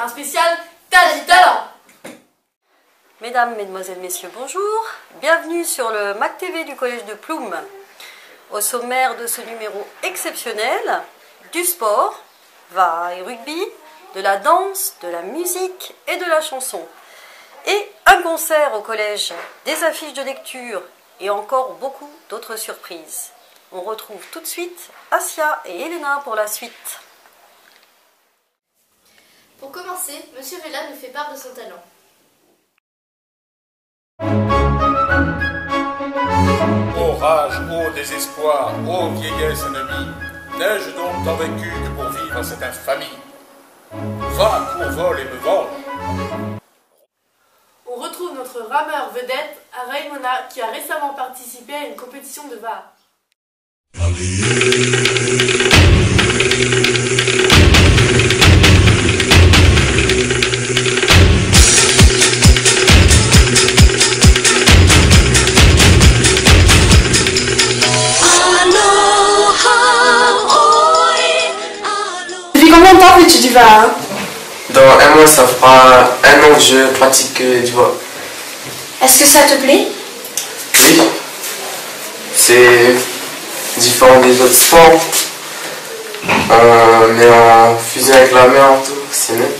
un spécial Tas du talent. Mesdames, Mesdemoiselles, Messieurs, bonjour. Bienvenue sur le MAC TV du Collège de Ploum. Au sommaire de ce numéro exceptionnel, du sport, VAR et rugby, de la danse, de la musique et de la chanson. Et un concert au collège, des affiches de lecture et encore beaucoup d'autres surprises. On retrouve tout de suite Asia et Elena pour la suite. Pour commencer, Monsieur Vella nous fait part de son talent. Ô rage, ô désespoir, ô vieillesse ennemie, n'ai-je donc tant vécu que pour vivre à cette infamie? Va, cours, vole et me venge. On retrouve notre rameur vedette, Raimona, qui a récemment participé à une compétition de VAR. Depuis combien de temps fais-tu du VAR? Dans un mois, ça fera un an que je pratique du VAR. Est-ce que ça te plaît? Oui, c'est différent des autres sports, mais en fusion avec la mer, tout, c'est mieux.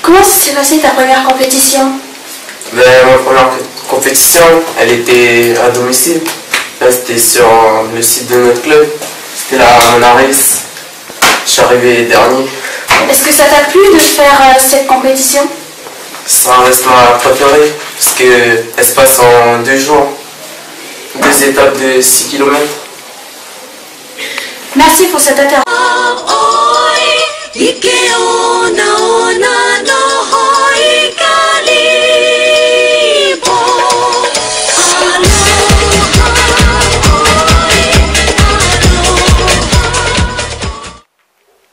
Comment s'est passée ta première compétition? Ben, ma première compétition, elle était à domicile. Là, c'était sur le site de notre club. C'était la Monaris. Je suis arrivé dernier. Est-ce que ça t'a plu de faire cette compétition? Ça reste ma préférée, parce qu'elle se passe en 2 jours. 2 étapes de 6 km. Merci pour cette interview.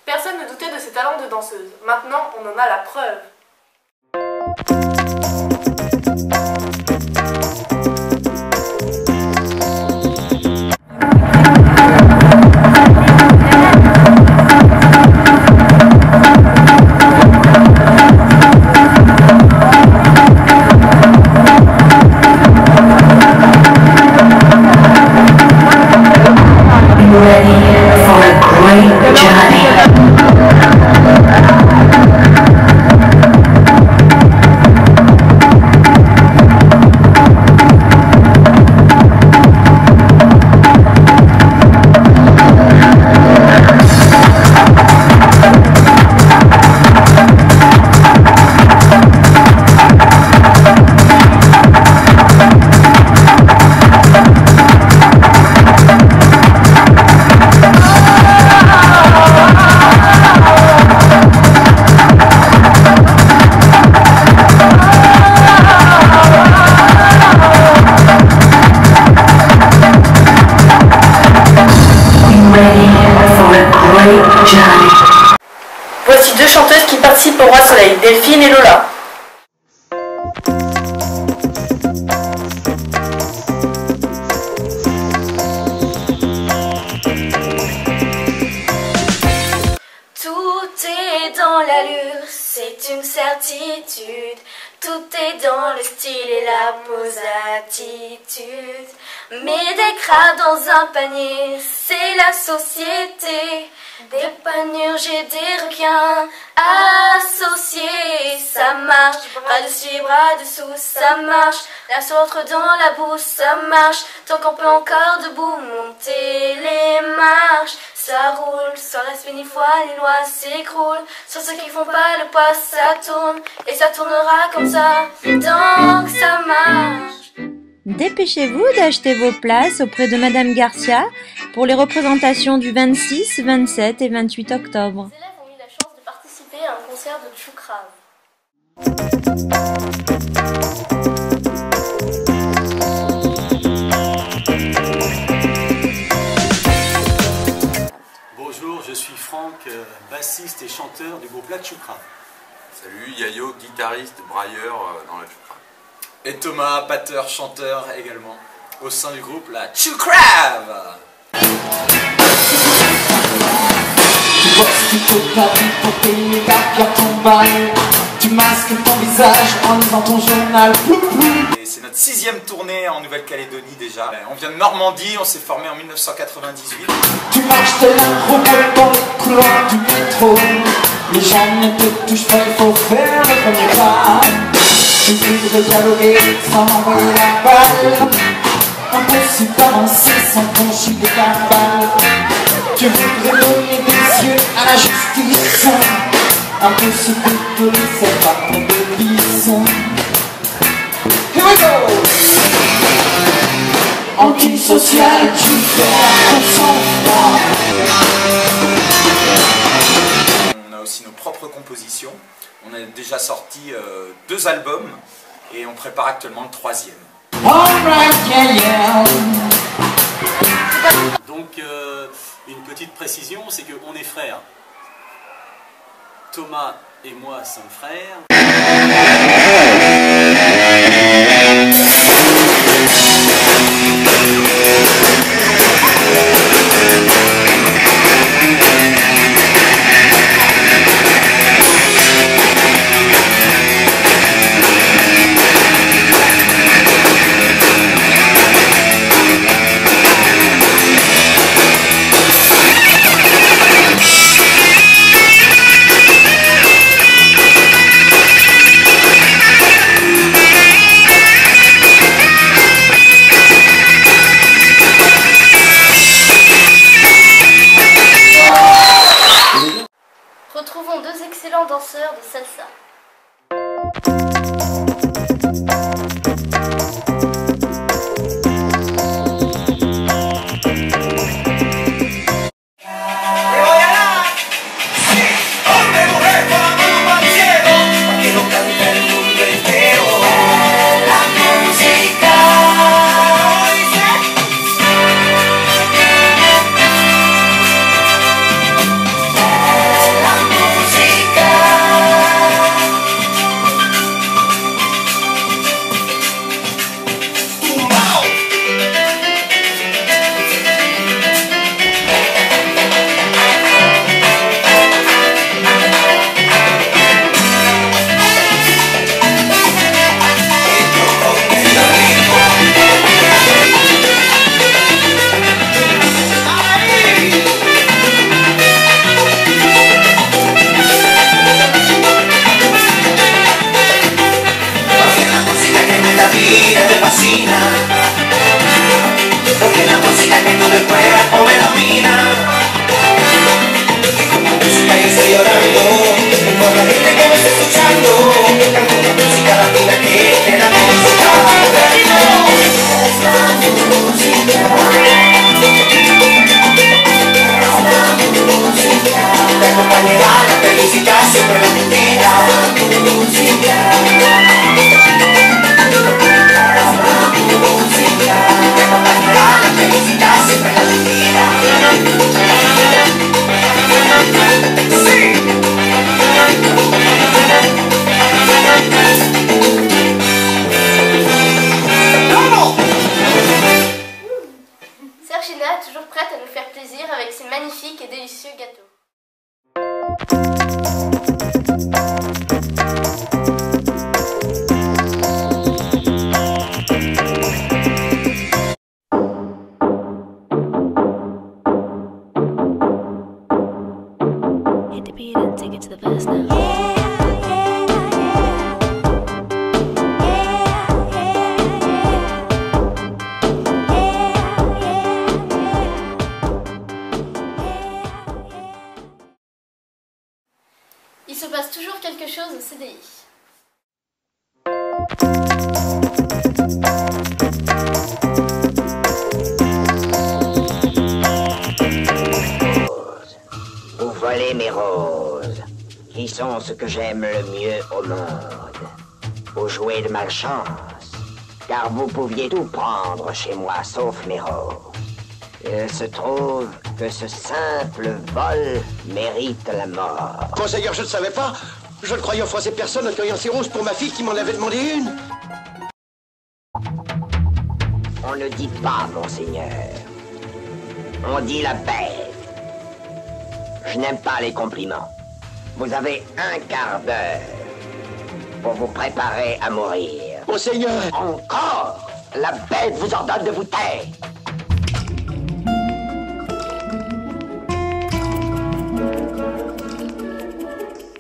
Personne ne doutait de ses talents de danseuse. Maintenant, on en a la preuve. Voici 2 chanteuses qui participent au Roi Soleil, Delphine et Lola. Tout est dans l'allure, c'est une certitude. Tout est dans le style et la pose attitude. Mais des crabes dans un panier, c'est la société. Des panurges et des requins associés, ça marche. Bras dessus, bras dessous, ça marche. La sautre dans la bouche, ça marche. Tant qu'on peut encore debout monter les marches. Ça roule, sans respect ni foi, les lois s'écroulent. Sur ceux qui font pas le pas, ça tourne. Et ça tournera comme ça, tant que ça marche. Dépêchez-vous d'acheter vos places auprès de Madame Garcia pour les représentations du 26, 27 et 28 octobre. Les élèves ont eu la chance de participer à un concert de Tchoukrave. Bonjour, je suis Franck, bassiste et chanteur du groupe La Tchoukrave. Salut, Yayo, guitariste, brailleur dans la Tchoukrave. Et Thomas, batteur, chanteur également, au sein du groupe La Tchoukrave. bosses toute la vie pour payer ta pierre ton bail. Tu masques ton visage en lisant ton journal. C'est notre 6e tournée en Nouvelle-Calédonie déjà. On vient de Normandie, on s'est formé en 1998. Tu marches de l'improbable dans les couloirs du métro. Les gens ne te touchent pas, il faut faire le premier pas. Tu voudrais dialoguer sans envoyer la balle. Impossible d'avancer sans conjuguer ta balle. Tu voudrais donner des yeux à la justice. Impossible de te laisser pas pour de vice. Here we go! Antisocial, tu fais la chanson. On a aussi nos propres compositions. On a déjà sorti 2 albums et on prépare actuellement le 3e. Donc, une petite précision, c'est qu'on est frères. Thomas et moi sommes frères. Retrouvons 2 excellents danseurs de salsa. Toujours prête à nous faire plaisir avec ses magnifiques et délicieux gâteaux. Hit the beat and take it to the verse now. Il se passe toujours quelque chose au CDI. Vous volez mes roses, qui sont ce que j'aime le mieux au monde. Vous jouez de malchance, car vous pouviez tout prendre chez moi, sauf mes roses. Il se trouve que ce simple vol mérite la mort. Monseigneur, je ne savais pas. Je ne croyais offenser personne en cueillant ces roses pour ma fille qui m'en avait demandé une. On ne dit pas, monseigneur. On dit la bête. Je n'aime pas les compliments. Vous avez un quart d'heure pour vous préparer à mourir. Monseigneur! Encore! La bête vous ordonne de vous taire.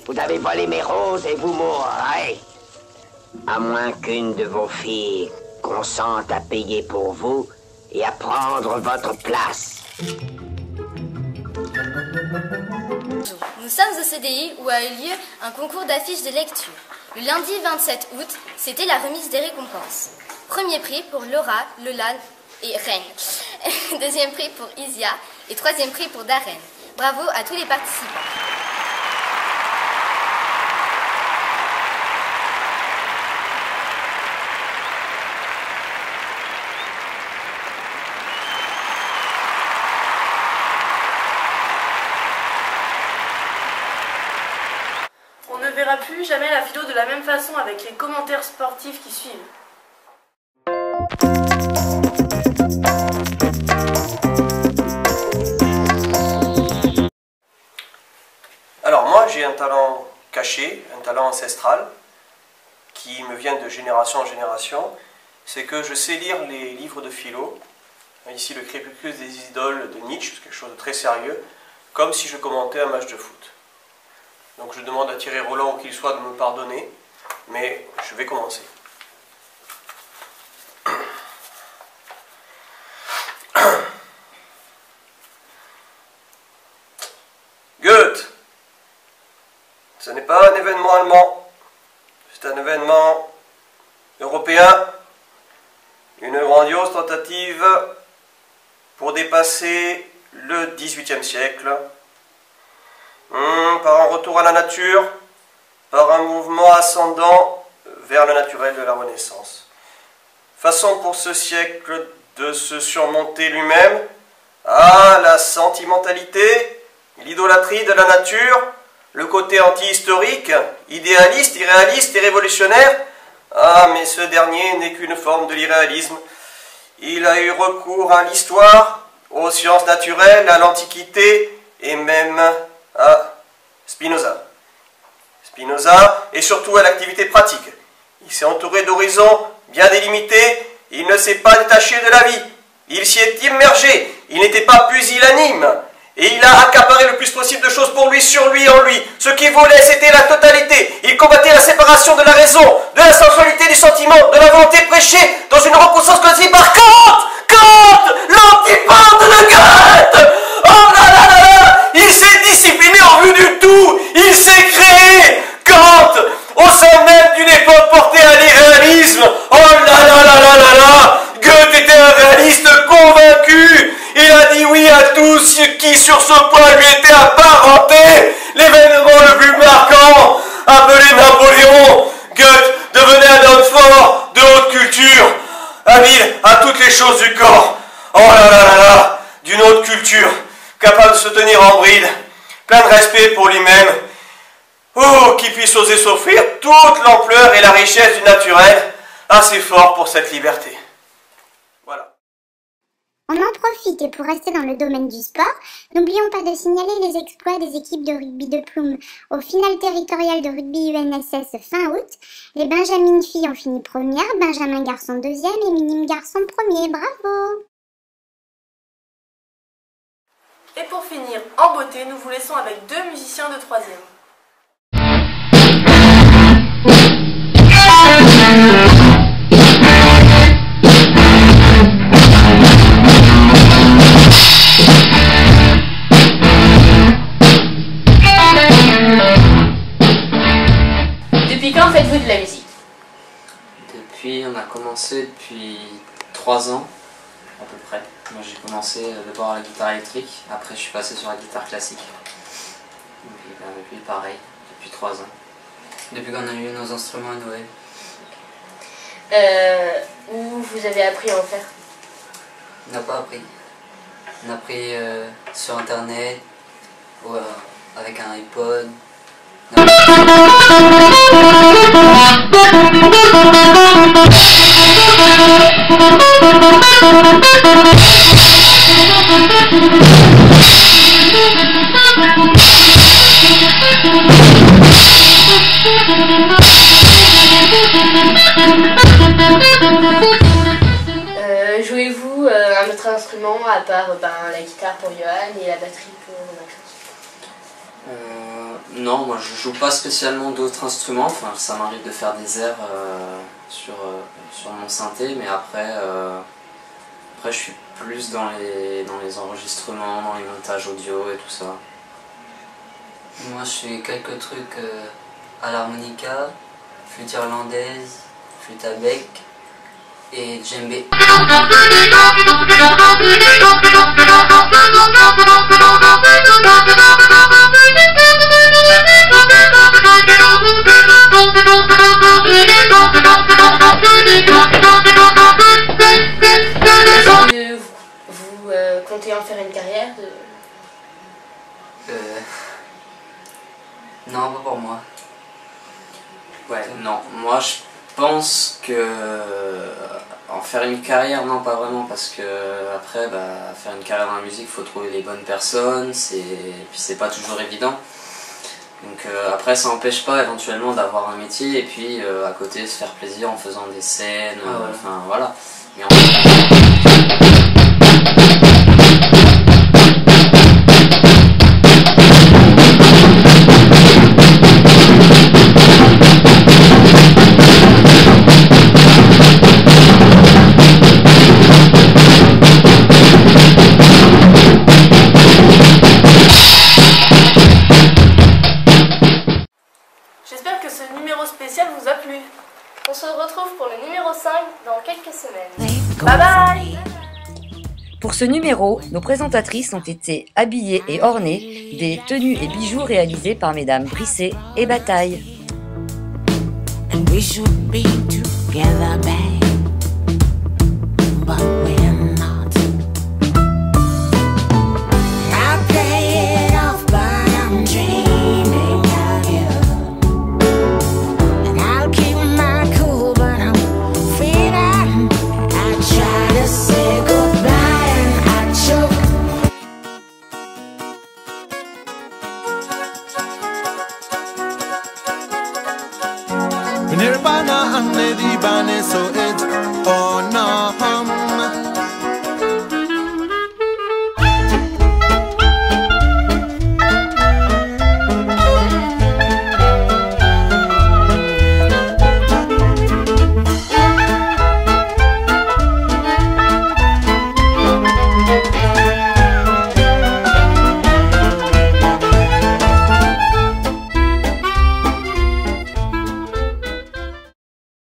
Vous avez volé mes roses et vous mourrez. À moins qu'une de vos filles consente à payer pour vous et à prendre votre place. Nous sommes au CDI où a eu lieu un concours d'affiches de lecture. Le lundi 27 août, c'était la remise des récompenses. Premier prix pour Laura, Lola et Reine. Deuxième prix pour Isia et troisième prix pour Darren. Bravo à tous les participants. On ne verra plus jamais la philo de la même façon avec les commentaires sportifs qui suivent. Alors moi j'ai un talent caché, un talent ancestral qui me vient de génération en génération, c'est que je sais lire les livres de philo, ici le crépuscule des idoles de Nietzsche, c'est quelque chose de très sérieux, comme si je commentais un match de foot. Donc je demande à Thierry Roland ou qu'il soit de me pardonner, mais je vais commencer. Goethe, ce n'est pas un événement allemand, c'est un événement européen, une grandiose tentative pour dépasser le XVIIIe siècle, par un retour à la nature, par un mouvement ascendant vers le naturel de la Renaissance. Façon pour ce siècle de se surmonter lui-même à la sentimentalité, l'idolâtrie de la nature, le côté anti-historique, idéaliste, irréaliste et révolutionnaire. Ah, mais ce dernier n'est qu'une forme de l'irréalisme. Il a eu recours à l'histoire, aux sciences naturelles, à l'Antiquité et même à Spinoza. Spinoza et surtout à l'activité pratique. Il s'est entouré d'horizons bien délimités, il ne s'est pas détaché de la vie. Il s'y est immergé, il n'était pas pusillanime. Et il a accaparé le plus possible de choses pour lui, sur lui, en lui. Ce qu'il voulait, c'était la totalité. Il combattait la séparation de la raison, de la sensualité, du sentiment, de la volonté prêchée dans une repoussance connue par Kant. Kant, l'antipode de Goethe. Oh là là là là, il s'est discipliné en vue du tout. Il s'est créé. Kant, au sein même d'une époque portée à l'irréalisme. Oh là là là là là là. Goethe était un réaliste convaincu. Il a dit oui à tout ce qui sur ce point lui était apparenté. L'événement le plus marquant, appelé Napoléon, Goethe devenait un homme fort, de haute culture, habile à toutes les choses du corps. Oh là là là là, d'une haute culture, capable de se tenir en bride, plein de respect pour lui-même. Oh, qui puisse oser s'offrir toute l'ampleur et la richesse du naturel, assez fort pour cette liberté. Voilà. On en profite et pour rester dans le domaine du sport, n'oublions pas de signaler les exploits des équipes de rugby de Ploum au final territorial de rugby UNSS fin août. Les Benjamin filles ont fini première, Benjamin garçon deuxième et Minime garçon premier. Bravo! Et pour finir, en beauté, nous vous laissons avec deux musiciens de troisième. Depuis quand faites-vous de la musique? On a commencé depuis 3 ans à peu près. Moi j'ai commencé d'abord à la guitare électrique, après je suis passé sur la guitare classique. Et puis pareil, depuis 3 ans. Depuis qu'on a eu nos instruments à Noël. Où vous avez appris à en faire? On n'a pas appris. On a appris sur internet, ou, avec un iPod. d'autres instruments à part la guitare pour Johan et la batterie pour Maxence? Non, moi je joue pas spécialement d'autres instruments, enfin ça m'arrive de faire des airs sur mon synthé, mais après je suis plus dans les enregistrements, dans les montages audio et tout ça. Moi je fais quelques trucs à l'harmonica, flûte irlandaise, flûte à bec et djembé. Vous comptez en faire une carrière Non, pas pour moi. Ouais, non, moi je pense que en faire une carrière, non pas vraiment, parce que après faire une carrière dans la musique, il faut trouver les bonnes personnes, puis c'est pas toujours évident. Donc après ça n'empêche pas éventuellement d'avoir un métier et puis à côté se faire plaisir en faisant des scènes, enfin voilà. Mais J'espère que ce numéro spécial vous a plu. On se retrouve pour le numéro 5 dans quelques semaines. Bye bye. Pour ce numéro, nos présentatrices ont été habillées et ornées des tenues et bijoux réalisés par mesdames Brisset et Bataille. And we should be together, babe.